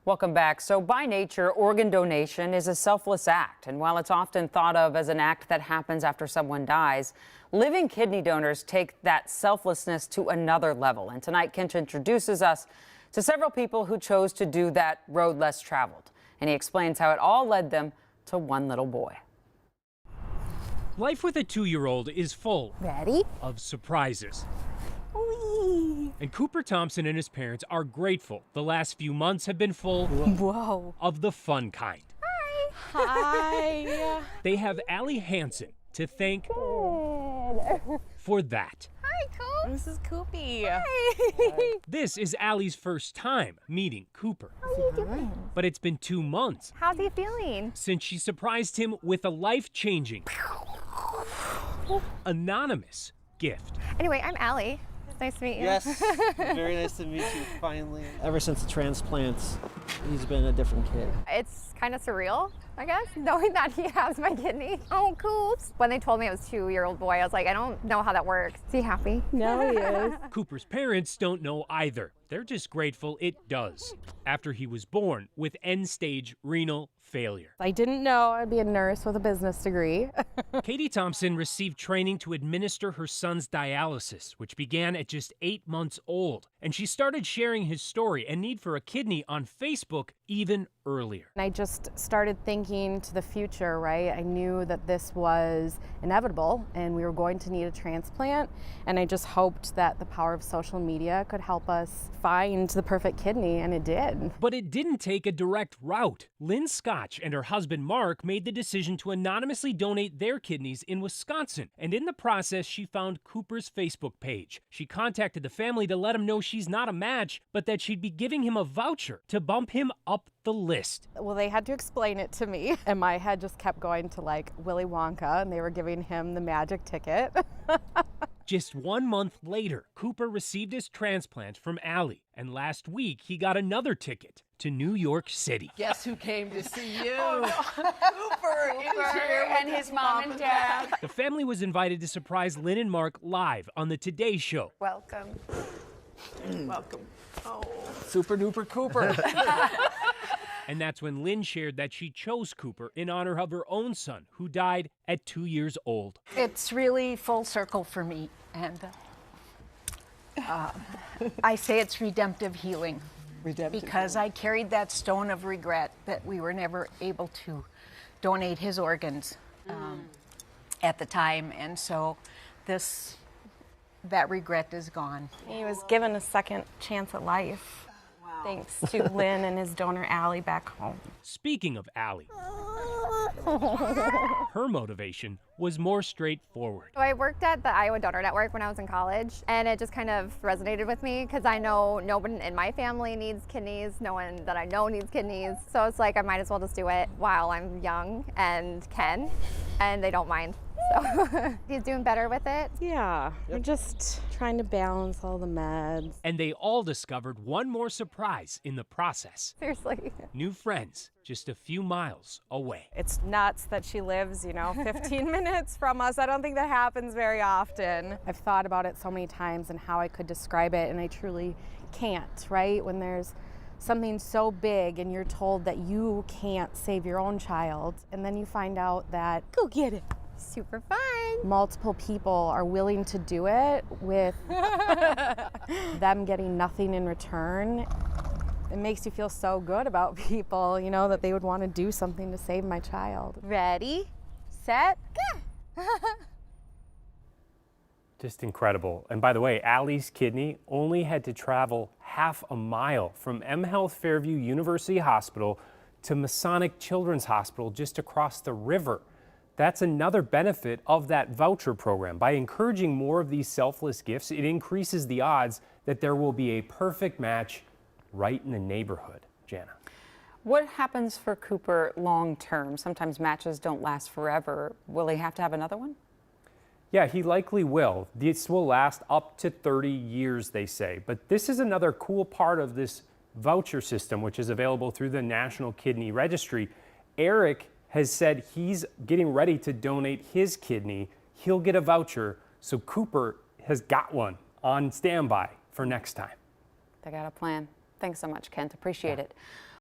Welcome back. So by nature, organ donation is a selfless act. And while it's often thought of as an act that happens after someone dies, living kidney donors take that selflessness to another level. And tonight, Kent introduces us to several people who chose to do that road less traveled. And he explains how it all led them to one little boy. Life with a 2-year-old is full Ready? of surprises. Whee! And Cooper Thompson and his parents are grateful. The last few months have been full Whoa. of the fun kind. Hi. They have Allie Hansen to thank for that. Hi, Coop. This is Coopy. Hi. This is Allie's first time meeting Cooper. How are you doing? But it's been 2 months How's he feeling? since she surprised him with a life-changing, anonymous gift. Anyway, I'm Allie. It's nice to meet you. Yes, very nice to meet you finally. Ever since the transplants, he's been a different kid. It's kind of surreal, I guess, knowing that he has my kidney. Oh, Coops. When they told me it was a 2-year-old boy, I was like, I don't know how that works. Is he happy? No, he is. Cooper's parents don't know either. They're just grateful it does. After he was born with end-stage renal failure. I didn't know I'd be a nurse with a business degree. Katie Thompson received training to administer her son's dialysis, which began at just 8 months old. And she started sharing his story and need for a kidney on Facebook even earlier. And I just started thinking to the future, right? I knew that this was inevitable and we were going to need a transplant. And I just hoped that the power of social media could help us find the perfect kidney, and it did. But it didn't take a direct route. Lynn Scotch and her husband Mark made the decision to anonymously donate their kidneys in Wisconsin. And in the process, she found Cooper's Facebook page. She contacted the family to let him know she's not a match, but that she'd be giving him a voucher to bump him up the list. Well, they had to explain it to me, and my head just kept going to like Willy Wonka, and they were giving him the magic ticket. Just 1 month later, Cooper received his transplant from Allie, and last week he got another ticket to New York City. Guess who came to see you? Cooper is here and his mom and dad. The family was invited to surprise Lynn and Mark live on the Today Show. Welcome. Welcome. Oh. Super duper Cooper. And that's when Lynn shared that she chose Cooper in honor of her own son, who died at 2 years old. It's really full circle for me, and I say it's redemptive healing. Because I carried that stone of regret that we were never able to donate his organs at the time, and so that regret is gone. He was given a second chance at life. Thanks to Lynn and his donor Allie back home. Speaking of Allie, her motivation was more straightforward. So I worked at the Iowa Donor Network when I was in college, and it just kind of resonated with me because I know no one in my family needs kidneys, no one that I know needs kidneys. So it's like I might as well just do it while I'm young and can, and they don't mind. So he's doing better with it. Yeah, we're just trying to balance all the meds. And they all discovered one more surprise in the process. Seriously. New friends just a few miles away. It's nuts that she lives, 15 minutes from us. I don't think that happens very often. I've thought about it so many times and how I could describe it, and I truly can't, right? When there's something so big and you're told that you can't save your own child, and then you find out that, go get it. Super fun. Multiple people are willing to do it with them getting nothing in return. It makes you feel so good about people, that they would want to do something to save my child. Ready, set, go. Just incredible. And by the way, Allie's kidney only had to travel half a mile from M Health Fairview University Hospital to Masonic Children's Hospital just across the river. That's another benefit of that voucher program. By encouraging more of these selfless gifts, it increases the odds that there will be a perfect match right in the neighborhood. Jana. What happens for Cooper long term? Sometimes matches don't last forever. Will he have to have another one? Yeah, he likely will. This will last up to 30 years, they say. But this is another cool part of this voucher system, which is available through the National Kidney Registry. Eric has said he's getting ready to donate his kidney. He'll get a voucher, so Cooper has got one on standby for next time. They got a plan. Thanks so much, Kent. Appreciate it.